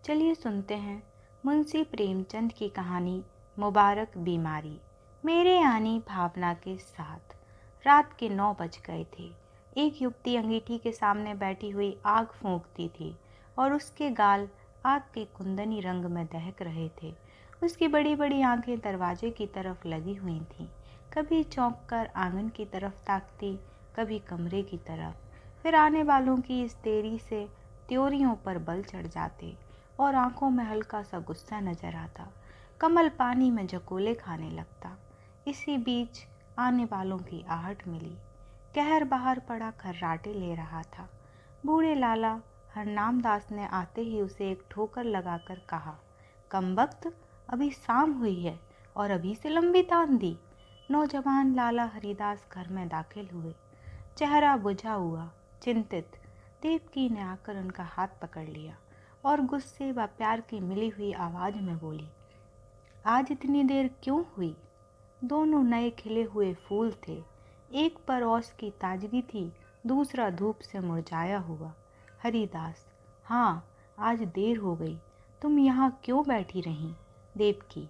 चलिए सुनते हैं मुंशी प्रेमचंद की कहानी मुबारक बीमारी। मेरे यानी भावना के साथ रात के 9 बज गए थे। एक युवती अंगीठी के सामने बैठी हुई आग फूंकती थी और उसके गाल आग के कुंदनी रंग में दहक रहे थे। उसकी बड़ी बड़ी आंखें दरवाजे की तरफ लगी हुई थीं। कभी चौंक कर आंगन की तरफ ताकती, कभी कमरे की तरफ। फिर आने वालों की इस देरी से त्योरियों पर बल चढ़ जाते और आंखों में हल्का सा गुस्सा नजर आता। कमल पानी में झकोले खाने लगता। इसी बीच आने वालों की आहट मिली। कहर बाहर पड़ा खर्राटे ले रहा था। बूढ़े लाला हरनाम दास ने आते ही उसे एक ठोकर लगाकर कहा, कमबख्त, अभी शाम हुई है और अभी से लंबी तान दी। नौजवान लाला हरिदास घर में दाखिल हुए। चेहरा बुझा हुआ, चिंतित। देवकी ने आकर उनका हाथ पकड़ लिया और गुस्से व प्यार की मिली हुई आवाज में बोली, आज इतनी देर क्यों हुई? दोनों नए खिले हुए फूल थे। एक पर ओस की ताजगी थी, दूसरा धूप से मुरझाया हुआ। हरिदास, हाँ, आज देर हो गई। तुम यहाँ क्यों बैठी रहीं? देवकी,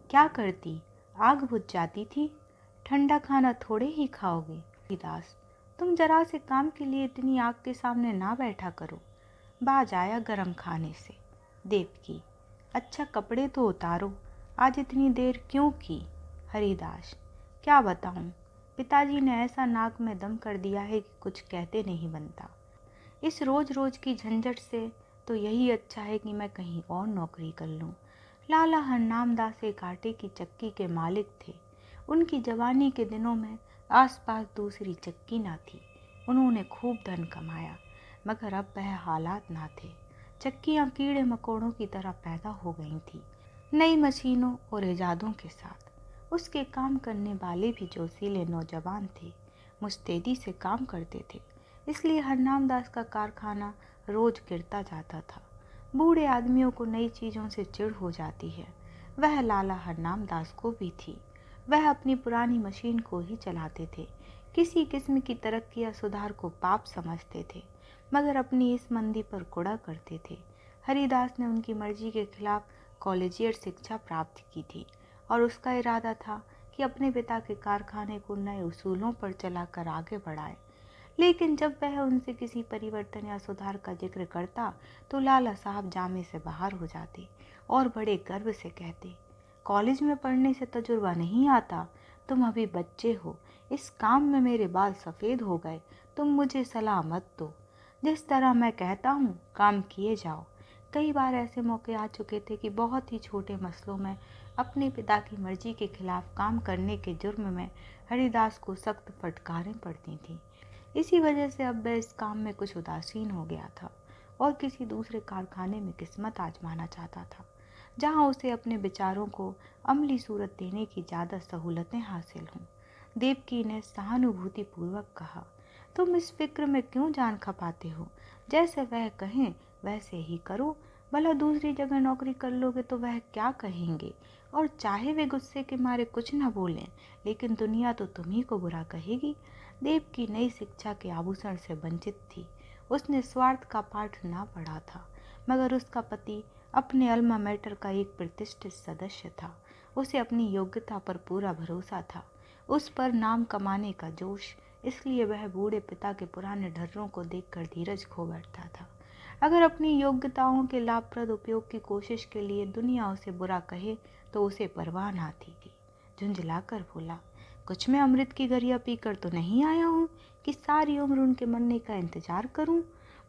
क्या करती, आग बुझ जाती थी। ठंडा खाना थोड़े ही खाओगे। हरिदास, तुम जरा से काम के लिए इतनी आग के सामने ना बैठा करो, बाज आया गरम खाने से। देवकी, अच्छा कपड़े तो उतारो, आज इतनी देर क्यों की? हरिदास, क्या बताऊं, पिताजी ने ऐसा नाक में दम कर दिया है कि कुछ कहते नहीं बनता। इस रोज रोज की झंझट से तो यही अच्छा है कि मैं कहीं और नौकरी कर लूं। लाला हरनाम दास एक आटे की चक्की के मालिक थे। उनकी जवानी के दिनों में आसपास दूसरी चक्की ना थी। उन्होंने खूब धन कमाया, मगर अब वह हालात ना थे। चक्कियाँ कीड़े मकोड़ों की तरह पैदा हो गई थी, नई मशीनों और इजादों के साथ। उसके काम करने वाले भी जोशीले नौजवान थे, मुस्तैदी से काम करते थे। इसलिए हरनाम दास का कारखाना रोज गिरता जाता था। बूढ़े आदमियों को नई चीज़ों से चिढ़ हो जाती है। वह लाला हरनाम दास को भी थी। वह अपनी पुरानी मशीन को ही चलाते थे। किसी किस्म की तरक्की या सुधार को पाप समझते थे, मगर अपनी इस मंदी पर कुड़ा करते थे। हरिदास ने उनकी मर्जी के खिलाफ कॉलेजिएट शिक्षा प्राप्त की थी और उसका इरादा था कि अपने पिता के कारखाने को नए उसूलों पर चलाकर आगे बढ़ाए। लेकिन जब वह उनसे किसी परिवर्तन या सुधार का जिक्र करता तो लाला साहब जामे से बाहर हो जाते और बड़े गर्व से कहते, कॉलेज में पढ़ने से तजुर्बा नहीं आता, तुम अभी बच्चे हो। इस काम में मेरे बाल सफ़ेद हो गए, तुम मुझे सलाह मत दो। जिस तरह मैं कहता हूँ काम किए जाओ। कई बार ऐसे मौके आ चुके थे कि बहुत ही छोटे मसलों में अपने पिता की मर्जी के खिलाफ काम करने के जुर्म में हरिदास को सख्त फटकारें पड़ती थीं। इसी वजह से अब वह इस काम में कुछ उदासीन हो गया था और किसी दूसरे कारखाने में किस्मत आजमाना चाहता था, जहां उसे अपने विचारों को अमली सूरत देने की ज़्यादा सहूलतें हासिल हों। देवकी ने सहानुभूतिपूर्वक कहा, तुम इस फिक्र में क्यों जान खपाते हो? जैसे वह कहें वैसे ही करो। भला दूसरी जगह नौकरी कर लोगे तो वह क्या कहेंगे? और चाहे वे गुस्से के मारे कुछ न बोलें, लेकिन दुनिया तो तुम्ही को बुरा कहेगी। देवकी नई शिक्षा के आभूषण से वंचित थी। उसने स्वार्थ का पाठ ना पढ़ा था, मगर उसका पति अपने अल्मा मैटर का एक प्रतिष्ठित सदस्य था। उसे अपनी योग्यता पर पूरा भरोसा था, उस पर नाम कमाने का जोश। इसलिए वह बूढ़े पिता के पुराने ढर्रों को देखकर धीरज खो बैठता था। अगर अपनी योग्यताओं के लाभप्रद उपयोग की कोशिश के लिए दुनिया उसे बुरा कहे तो उसे परवाह ना थी। झुंझलाकर बोला, कुछ मैं अमृत की गरिया पीकर तो नहीं आया हूँ कि सारी उम्र उनके मरने का इंतजार करूँ।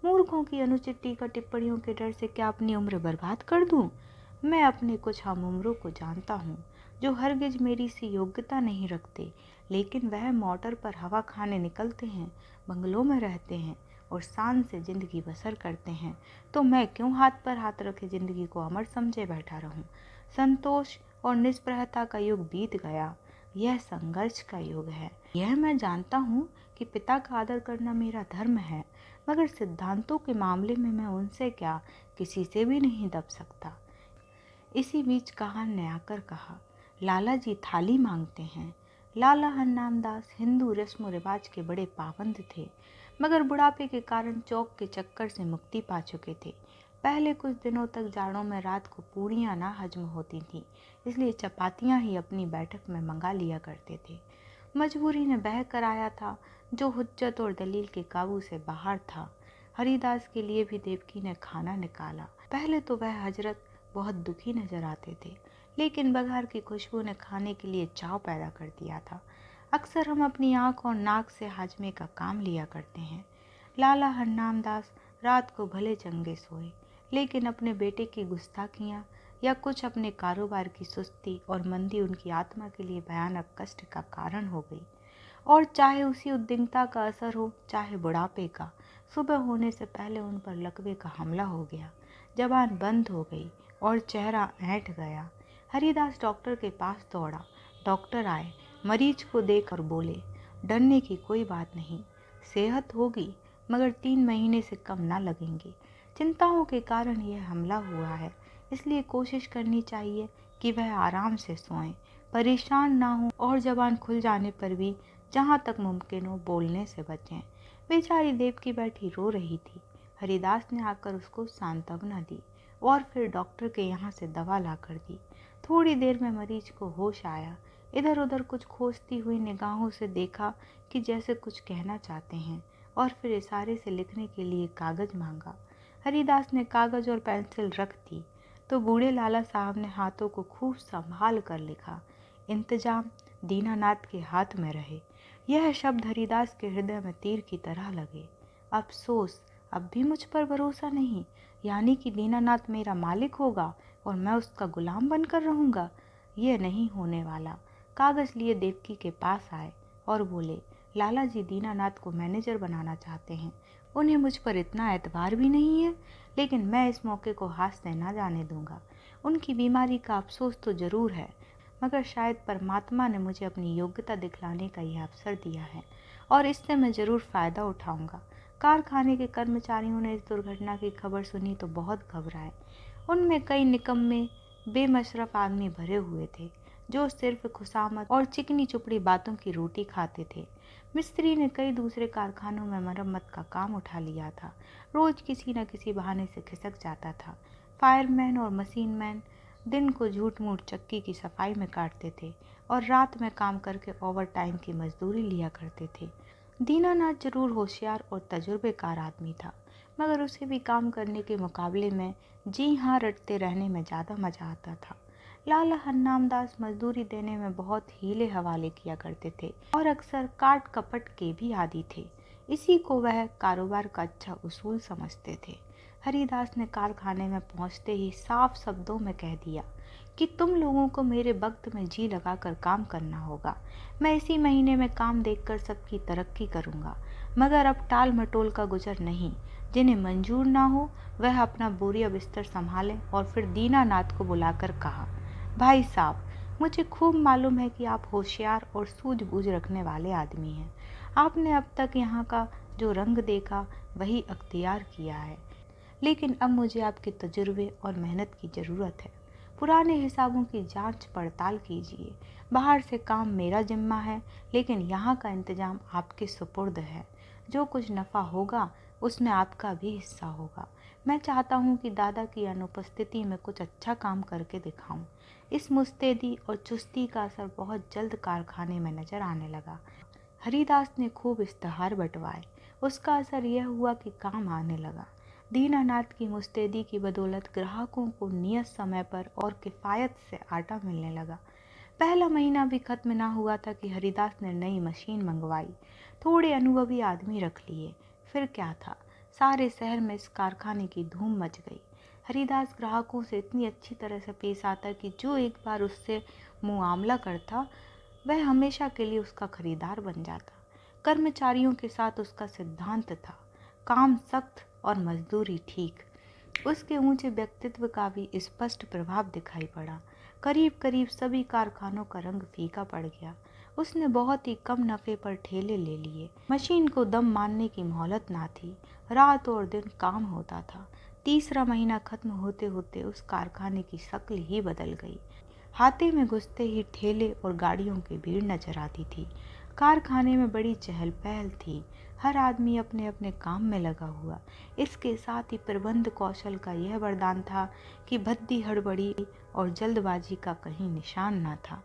मूर्खों की अनुचित टीका टिप्पणियों के डर से क्या अपनी उम्र बर्बाद कर दूँ? मैं अपने कुछ हम उम्रों को जानता हूँ जो हरगिज मेरी सी योग्यता नहीं रखते, लेकिन वह मोटर पर हवा खाने निकलते हैं, बंगलों में रहते हैं और शान से जिंदगी बसर करते हैं। तो मैं क्यों हाथ पर हाथ रखे जिंदगी को अमर समझे बैठा रहूं? संतोष और निष्प्रहता का युग बीत गया, यह संघर्ष का युग है। यह मैं जानता हूँ कि पिता का आदर करना मेरा धर्म है, मगर सिद्धांतों के मामले में मैं उनसे क्या, किसी से भी नहीं दब सकता। इसी बीच कहान ने आकर कहा, लाला जी थाली मांगते हैं। लाला हरनाम दास हिंदू रस्म रिवाज के बड़े पाबंद थे, मगर बुढ़ापे के कारण चौक के चक्कर से मुक्ति पा चुके थे। पहले कुछ दिनों तक जाड़ों में रात को पूड़ियाँ ना हजम होती थीं, इसलिए चपातियाँ ही अपनी बैठक में मंगा लिया करते थे। मजबूरी ने बह कर आया था, जो हुज्जत और दलील के काबू से बाहर था। हरिदास के लिए भी देवकी ने खाना निकाला। पहले तो वह हजरत बहुत दुखी नजर आते थे, लेकिन बघार की खुशबू ने खाने के लिए चाव पैदा कर दिया था। अक्सर हम अपनी आंख और नाक से हाजमे का काम लिया करते हैं। लाला हरनामदास रात को भले चंगे सोए, लेकिन अपने बेटे की गुस्ताखियाँ या कुछ अपने कारोबार की सुस्ती और मंदी उनकी आत्मा के लिए भयानक कष्ट का कारण हो गई। और चाहे उसी उद्विग्नता का असर हो, चाहे बुढ़ापे का, सुबह होने से पहले उन पर लकवे का हमला हो गया। जबान बंद हो गई और चेहरा ऐंठ गया। हरिदास डॉक्टर के पास दौड़ा। डॉक्टर आए, मरीज को देख और बोले, डरने की कोई बात नहीं, सेहत होगी, मगर 3 महीने से कम ना लगेंगे। चिंताओं के कारण यह हमला हुआ है, इसलिए कोशिश करनी चाहिए कि वह आराम से सोएं, परेशान ना हो और जबान खुल जाने पर भी जहाँ तक मुमकिन हो बोलने से बचें। बेचारी देवकी बैठी रो रही थी। हरिदास ने आकर उसको सांत्वना दी और फिर डॉक्टर के यहाँ से दवा ला कर दी। थोड़ी देर में मरीज को होश आया। इधर उधर कुछ खोजती हुई निगाहों से देखा कि जैसे कुछ कहना चाहते हैं, और फिर इशारे से लिखने के लिए कागज मांगा। हरिदास ने कागज और पेंसिल रख दी तो बूढ़े लाला साहब ने हाथों को खूब संभाल कर लिखा, इंतजाम दीनानाथ के हाथ में रहे। यह शब्द हरिदास के हृदय में तीर की तरह लगे। अफसोस, अब भी मुझ पर भरोसा नहीं, यानी कि दीनानाथ मेरा मालिक होगा और मैं उसका गुलाम बनकर रहूंगा। यह नहीं होने वाला। कागज लिए देवकी के पास आए और बोले, लाला जी दीनानाथ को मैनेजर बनाना चाहते हैं। उन्हें मुझ पर इतना एतबार भी नहीं है, लेकिन मैं इस मौके को हाथ से ना जाने दूंगा। उनकी बीमारी का अफसोस तो जरूर है, मगर शायद परमात्मा ने मुझे अपनी योग्यता दिखलाने का यह अवसर दिया है और इससे मैं ज़रूर फ़ायदा उठाऊंगा। कारखाने के कर्मचारियों ने इस दुर्घटना की खबर सुनी तो बहुत घबराए। उनमें कई निकम्मे बेमशरफ आदमी भरे हुए थे, जो सिर्फ खुशामद और चिकनी चुपड़ी बातों की रोटी खाते थे। मिस्त्री ने कई दूसरे कारखानों में मरम्मत का काम उठा लिया था, रोज किसी न किसी बहाने से खिसक जाता था। फायरमैन और मशीन मैन दिन को झूठ मूठ चक्की की सफाई में काटते थे और रात में काम करके ओवर टाइम की मजदूरी लिया करते थे। दीनानाथ जरूर होशियार और तजुर्बेकार आदमी था, मगर उसे भी काम करने के मुकाबले में जी हाँ रटते रहने में ज़्यादा मजा आता था। लाला हरनामदास मजदूरी देने में बहुत हीले हवाले किया करते थे और अक्सर काट कपट के भी आदी थे। इसी को वह कारोबार का अच्छा उसूल समझते थे। हरिदास ने कारखाने में पहुंचते ही साफ शब्दों में कह दिया कि तुम लोगों को मेरे वक्त में जी लगाकर काम करना होगा। मैं इसी महीने में काम देखकर सबकी तरक्की करूंगा, मगर अब टाल मटोल का गुजर नहीं। जिन्हें मंजूर ना हो वह अपना बोरिया बिस्तर संभालें। और फिर दीनानाथ को बुलाकर कहा, भाई साहब, मुझे खूब मालूम है कि आप होशियार और सूझबूझ रखने वाले आदमी हैं। आपने अब तक यहाँ का जो रंग देखा वही अख्तियार किया है, लेकिन अब मुझे आपके तजुर्बे और मेहनत की ज़रूरत है। पुराने हिसाबों की जांच पड़ताल कीजिए। बाहर से काम मेरा जिम्मा है, लेकिन यहाँ का इंतजाम आपके सुपुर्द है। जो कुछ नफ़ा होगा उसमें आपका भी हिस्सा होगा। मैं चाहता हूँ कि दादा की अनुपस्थिति में कुछ अच्छा काम करके दिखाऊं। इस मुस्तैदी और चुस्ती का असर बहुत जल्द कारखाने में नजर आने लगा। हरिदास ने खूब इश्तहार बंटवाए। उसका असर यह हुआ कि काम आने लगा। दीनानाथ की मुस्तैदी की बदौलत ग्राहकों को नियत समय पर और किफ़ायत से आटा मिलने लगा। पहला महीना भी खत्म ना हुआ था कि हरिदास ने नई मशीन मंगवाई, थोड़े अनुभवी आदमी रख लिए। फिर क्या था, सारे शहर में इस कारखाने की धूम मच गई। हरिदास ग्राहकों से इतनी अच्छी तरह से पेश आता कि जो एक बार उससे मुआमला करता वह हमेशा के लिए उसका खरीदार बन जाता। कर्मचारियों के साथ उसका सिद्धांत था, काम सख्त और मजदूरी ठीक। उसके ऊंचे व्यक्तित्व का भी स्पष्ट प्रभाव दिखाई पड़ा। करीब करीब सभी कारखानों का रंग फीका पड़ गया। उसने बहुत ही कम नफे पर ठेले ले लिए। मशीन को दम मारने की मोहलत ना थी। रात और दिन काम होता था। तीसरा महीना खत्म होते होते उस कारखाने की शक्ल ही बदल गई। हाथे में घुसते ही ठेले और गाड़ियों की भीड़ नजर आती थी। कारखाने में बड़ी चहल पहल थी। हर आदमी अपने अपने काम में लगा हुआ। इसके साथ ही प्रबंध कौशल का यह वरदान था कि भद्दी हड़बड़ी और जल्दबाजी का कहीं निशान न था।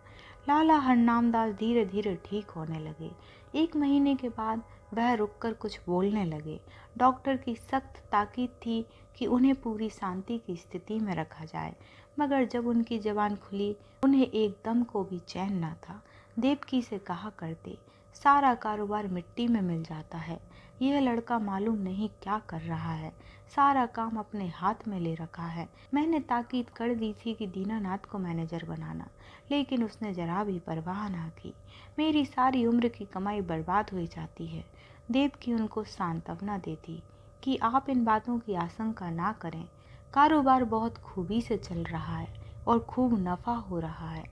लाला हरनामदास धीरे धीरे ठीक होने लगे। 1 महीने के बाद वह रुककर कुछ बोलने लगे। डॉक्टर की सख्त ताकीद थी कि उन्हें पूरी शांति की स्थिति में रखा जाए, मगर जब उनकी जबान खुली उन्हें एक दम को भी चैन न था। देवकी से कहा करते, सारा कारोबार मिट्टी में मिल जाता है। यह लड़का मालूम नहीं क्या कर रहा है, सारा काम अपने हाथ में ले रखा है। मैंने ताकीद कर दी थी कि दीनानाथ को मैनेजर बनाना, लेकिन उसने जरा भी परवाह ना की। मेरी सारी उम्र की कमाई बर्बाद हो जाती है। देवकी उनको सांत्वना देती कि आप इन बातों की आशंका ना करें, कारोबार बहुत खूबी से चल रहा है और खूब नफा हो रहा है।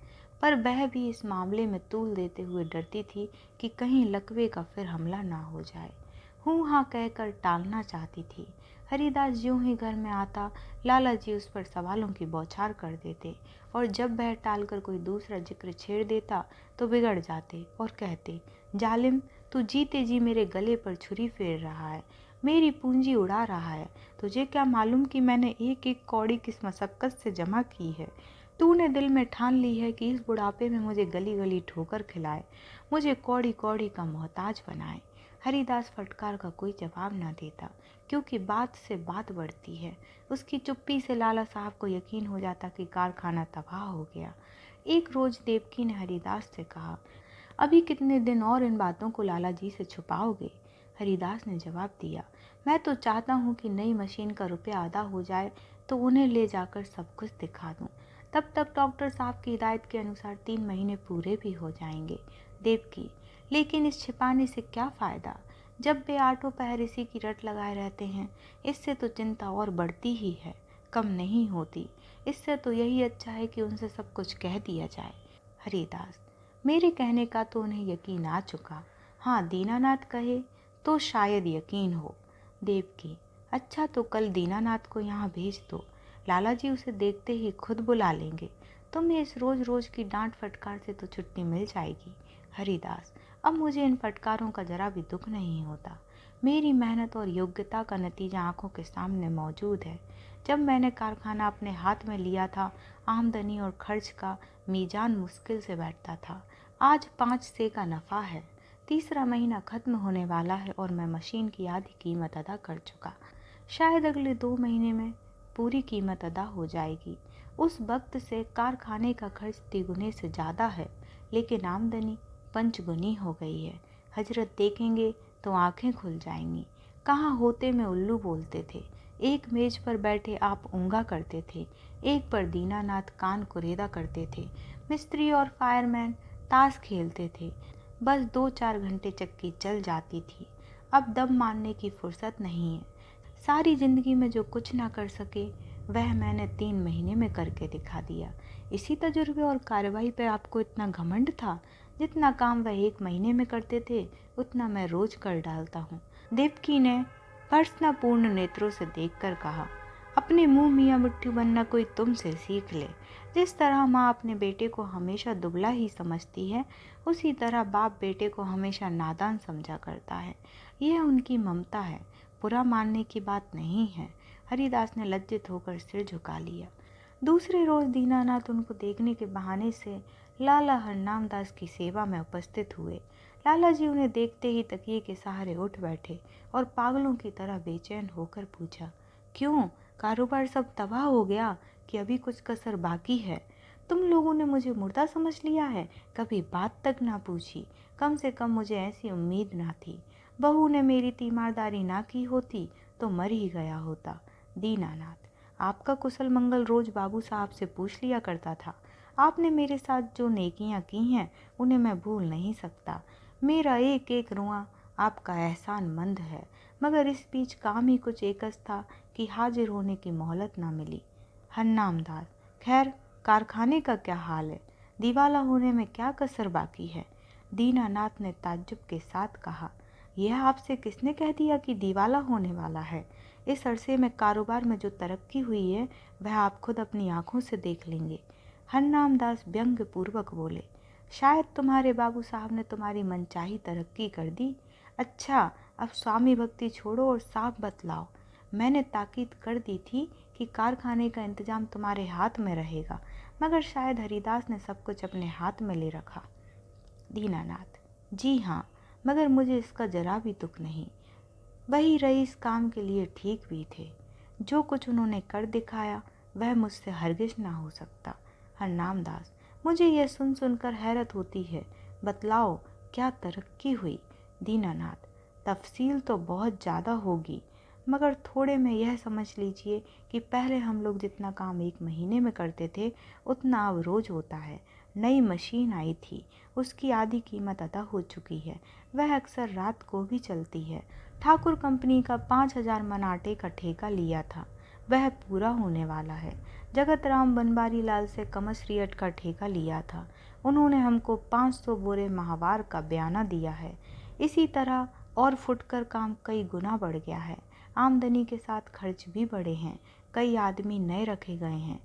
पर वह भी इस मामले में तूल देते हुए डरती थी कि कहीं लकवे का फिर हमला ना हो जाए। हूँ हाँ कहकर टालना चाहती थी। हरिदास ज्यों ही घर में आता, लाला जी उस पर सवालों की बौछार कर देते, और जब वह टालकर कोई दूसरा जिक्र छेड़ देता तो बिगड़ जाते और कहते, जालिम, तू जीते जी मेरे गले पर छुरी फेर रहा है, मेरी पूंजी उड़ा रहा है। तुझे क्या मालूम कि मैंने एक एक कौड़ी किस मशक्कत से जमा की है। तूने दिल में ठान ली है कि इस बुढ़ापे में मुझे गली गली ठोकर खिलाए, मुझे कौड़ी कौड़ी का मोहताज बनाए। हरिदास फटकार का कोई जवाब न देता, क्योंकि बात से बात बढ़ती है। उसकी चुप्पी से लाला साहब को यकीन हो जाता कि कारखाना तबाह हो गया। एक रोज देवकी ने हरिदास से कहा, अभी कितने दिन और इन बातों को लाला जी से छुपाओगे? हरिदास ने जवाब दिया, मैं तो चाहता हूँ कि नई मशीन का रुपया अदा हो जाए तो उन्हें ले जाकर सब कुछ दिखा दूँ। तब तक डॉक्टर साहब की हिदायत के अनुसार 3 महीने पूरे भी हो जाएंगे। देवकी, लेकिन इस छिपाने से क्या फ़ायदा? जब वे आठों पहर इसी की रट लगाए रहते हैं, इससे तो चिंता और बढ़ती ही है, कम नहीं होती। इससे तो यही अच्छा है कि उनसे सब कुछ कह दिया जाए। हरिदास, मेरे कहने का तो उन्हें यकीन आ चुका। हाँ, दीनानाथ कहे तो शायद यकीन हो। देवकी, अच्छा तो कल दीनानाथ को यहाँ भेज दो, लाला जी उसे देखते ही खुद बुला लेंगे। तुम्हें इस रोज रोज की डांट फटकार से तो छुट्टी मिल जाएगी। हरिदास, अब मुझे इन फटकारों का जरा भी दुख नहीं होता। मेरी मेहनत और योग्यता का नतीजा आंखों के सामने मौजूद है। जब मैंने कारखाना अपने हाथ में लिया था, आमदनी और खर्च का मीजान मुश्किल से बैठता था। आज 5 से का नफ़ा है। तीसरा महीना खत्म होने वाला है और मैं मशीन की आधी कीमत अदा कर चुका। शायद अगले 2 महीने में पूरी कीमत अदा हो जाएगी। उस वक्त से कारखाने का खर्च तिगुने से ज़्यादा है, लेकिन आमदनी पंचगुनी हो गई है। हजरत देखेंगे तो आंखें खुल जाएंगी। कहाँ होते में उल्लू बोलते थे, एक मेज पर बैठे आप ऊँगा करते थे, एक पर दीनानाथ कान कुरेदा करते थे। मिस्त्री और फायरमैन ताश खेलते थे। बस 2-4 घंटे चक्की चल जाती थी। अब दम मारने की फुर्सत नहीं है। सारी जिंदगी में जो कुछ ना कर सके, वह मैंने 3 महीने में करके दिखा दिया। इसी तजुर्बे और कार्रवाई पर आपको इतना घमंड था? जितना काम वह 1 महीने में करते थे, उतना मैं रोज कर डालता हूँ। देवकी ने प्रश्नपूर्ण नेत्रों से देखकर कहा, अपने मुंह मियाँ मुट्ठी बनना कोई तुमसे सीख ले। जिस तरह माँ अपने बेटे को हमेशा दुबला ही समझती है, उसी तरह बाप बेटे को हमेशा नादान समझा करता है। यह उनकी ममता है, बुरा मानने की बात नहीं है। हरिदास ने लज्जित होकर सिर झुका लिया। दूसरे रोज दीनानाथ उनको देखने के बहाने से लाला हरनामदास की सेवा में उपस्थित हुए। लाला जी उन्हें देखते ही तकिए के सहारे उठ बैठे और पागलों की तरह बेचैन होकर पूछा, क्यों, कारोबार सब तबाह हो गया कि अभी कुछ कसर बाकी है? तुम लोगों ने मुझे मुर्दा समझ लिया है, कभी बात तक ना पूछी। कम से कम मुझे ऐसी उम्मीद ना थी। बहू ने मेरी तीमारदारी ना की होती तो मर ही गया होता। दीनानाथ, आपका कुशल मंगल रोज बाबू साहब से पूछ लिया करता था। आपने मेरे साथ जो नेकियां की हैं, उन्हें मैं भूल नहीं सकता। मेरा एक एक रुआ आपका एहसान मंद है, मगर इस बीच काम ही कुछ एकस था कि हाजिर होने की मोहलत ना मिली। हन्नामदास, खैर कारखाने का क्या हाल है? दिवाला होने में क्या कसर बाकी है? दीनानाथ ने ताज्जुब के साथ कहा, यह आपसे किसने कह दिया कि दिवाला होने वाला है? इस अरसे में कारोबार में जो तरक्की हुई है, वह आप खुद अपनी आंखों से देख लेंगे। हन्नामदास व्यंग पूर्वक बोले, शायद तुम्हारे बाबू साहब ने तुम्हारी मनचाही तरक्की कर दी। अच्छा, अब स्वामी भक्ति छोड़ो और साफ बतलाओ। मैंने ताकीद कर दी थी कि कारखाने का इंतजाम तुम्हारे हाथ में रहेगा, मगर शायद हरिदास ने सब कुछ अपने हाथ में ले रखा। दीनानाथ: जी हाँ, मगर मुझे इसका जरा भी दुख नहीं। वही रईस काम के लिए ठीक भी थे। जो कुछ उन्होंने कर दिखाया वह मुझसे हरगिज ना हो सकता। हरनामदास: मुझे यह सुन सुनकर हैरत होती है। बतलाओ, क्या तरक्की हुई? दीनानाथ: तफसील तो बहुत ज़्यादा होगी, मगर थोड़े में यह समझ लीजिए कि पहले हम लोग जितना काम 1 महीने में करते थे उतना अब रोज़ होता है। नई मशीन आई थी, उसकी आधी कीमत अदा हो चुकी है। वह अक्सर रात को भी चलती है। ठाकुर कंपनी का 5,000 मन आटे का ठेका लिया था, वह पूरा होने वाला है। जगत राम बनवारी लाल से कमसरियट का ठेका लिया था, उन्होंने हमको 500 बोरे माहवार का बयाना दिया है। इसी तरह और फुटकर काम कई गुना बढ़ गया है। आमदनी के साथ खर्च भी बढ़े हैं। कई आदमी नए रखे गए हैं।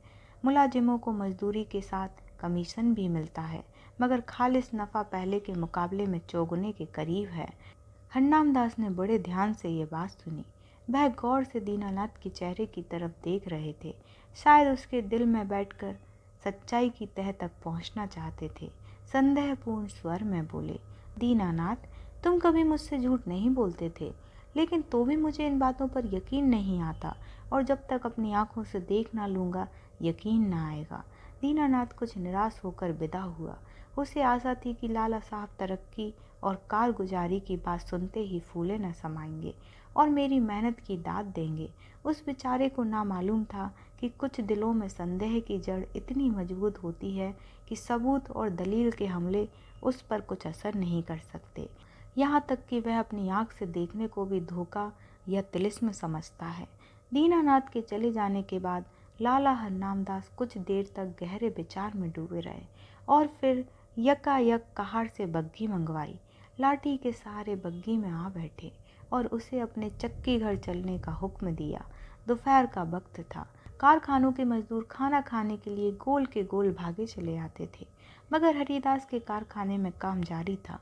मुलाजिमों को मजदूरी के साथ कमीशन भी मिलता है, मगर खालिस नफ़ा पहले के मुकाबले में चौगुने के करीब है। हरनामदास ने बड़े ध्यान से ये बात सुनी। वह गौर से दीनानाथ के चेहरे की तरफ देख रहे थे, शायद उसके दिल में बैठकर सच्चाई की तह तक पहुंचना चाहते थे। संदेहपूर्ण स्वर में बोले, दीनानाथ, तुम कभी मुझसे झूठ नहीं बोलते थे, लेकिन तो भी मुझे इन बातों पर यकीन नहीं आता, और जब तक अपनी आंखों से देख ना लूँगा यकीन ना आएगा। दीनानाथ कुछ निराश होकर विदा हुआ। उसे आशा थी कि लाला साहब तरक्की और कारगुजारी की बात सुनते ही फूले न समाएंगे और मेरी मेहनत की दाद देंगे। उस बेचारे को ना मालूम था कि कुछ दिलों में संदेह की जड़ इतनी मजबूत होती है कि सबूत और दलील के हमले उस पर कुछ असर नहीं कर सकते। यहाँ तक कि वह अपनी आँख से देखने को भी धोखा या तिलिस्म समझता है। दीनानाथ के चले जाने के बाद लाला हरनामदास कुछ देर तक गहरे विचार में डूबे रहे और फिर यकायक कहार से बग्घी मंगवाई। लाठी के सहारे बग्घी में आ बैठे और उसे अपने चक्की घर चलने का हुक्म दिया। दोपहर का वक्त था। कारखानों के मजदूर खाना खाने के लिए गोल के गोल भागे चले आते थे, मगर हरिदास के कारखाने में काम जारी था।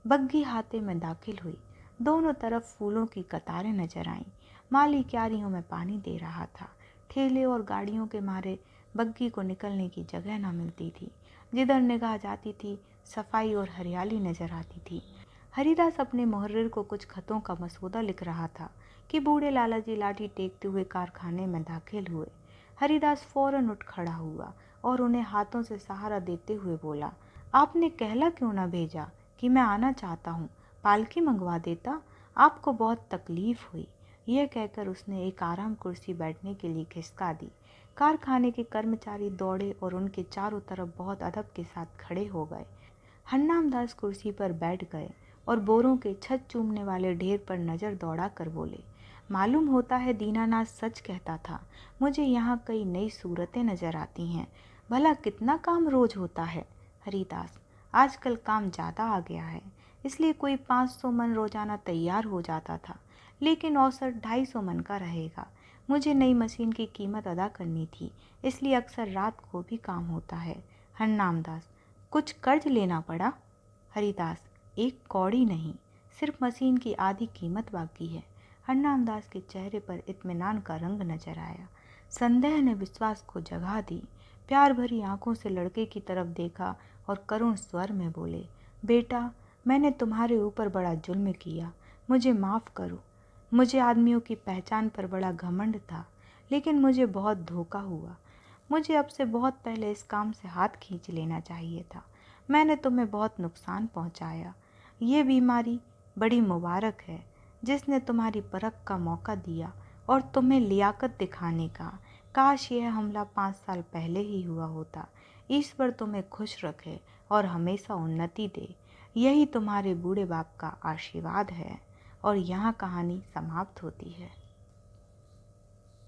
बग्घी हाथे में दाखिल हुई। दोनों तरफ फूलों की कतारें नजर आईं। माली क्यारियों में पानी दे रहा था। ठेले और गाड़ियों के मारे बग्घी को निकलने की जगह न मिलती थी। जिधर निगाह जाती थी सफाई और हरियाली नजर आती थी। हरिदास अपने मुहर्रिर को कुछ खतों का मसौदा लिख रहा था कि बूढ़े लाला जी लाठी टेकते हुए कारखाने में दाखिल हुए। हरिदास फौरन उठ खड़ा हुआ और उन्हें हाथों से सहारा देते हुए बोला, आपने कहला क्यों न भेजा कि मैं आना चाहता हूँ? पालकी मंगवा देता, आपको बहुत तकलीफ हुई। यह कहकर उसने एक आराम कुर्सी बैठने के लिए खिसका दी। कारखाने के कर्मचारी दौड़े और उनके चारों तरफ बहुत अदब के साथ खड़े हो गए। हरनामदास कुर्सी पर बैठ गए और बोरों के छत चूमने वाले ढेर पर नज़र दौड़ा कर बोले, मालूम होता है दीनानाथ सच कहता था। मुझे यहाँ कई नई सूरतें नज़र आती हैं। भला कितना काम रोज होता है? हरिदास, आजकल काम ज़्यादा आ गया है, इसलिए कोई 500 मन रोजाना तैयार हो जाता था, लेकिन औसत 250 मन का रहेगा। मुझे नई मशीन की कीमत अदा करनी थी, इसलिए अक्सर रात को भी काम होता है। हरनामदास, कुछ कर्ज लेना पड़ा? हरिदास, एक कौड़ी नहीं, सिर्फ मशीन की आधी कीमत बाकी है। हरनामदास के चेहरे पर इत्मीनान का रंग नजर आया। संदेह ने विश्वास को जगा दी। प्यार भरी आंखों से लड़के की तरफ देखा और करुण स्वर में बोले, बेटा, मैंने तुम्हारे ऊपर बड़ा जुल्म किया, मुझे माफ़ करो। मुझे आदमियों की पहचान पर बड़ा घमंड था, लेकिन मुझे बहुत धोखा हुआ। मुझे अब से बहुत पहले इस काम से हाथ खींच लेना चाहिए था। मैंने तुम्हें बहुत नुकसान पहुंचाया। ये बीमारी बड़ी मुबारक है जिसने तुम्हारी परख का मौका दिया और तुम्हें लियाकत दिखाने का। काश यह हमला 5 साल पहले ही हुआ होता। ईश्वर तुम्हें खुश रखे और हमेशा उन्नति दे। यही तुम्हारे बूढ़े बाप का आशीर्वाद है। और यहाँ कहानी समाप्त होती है।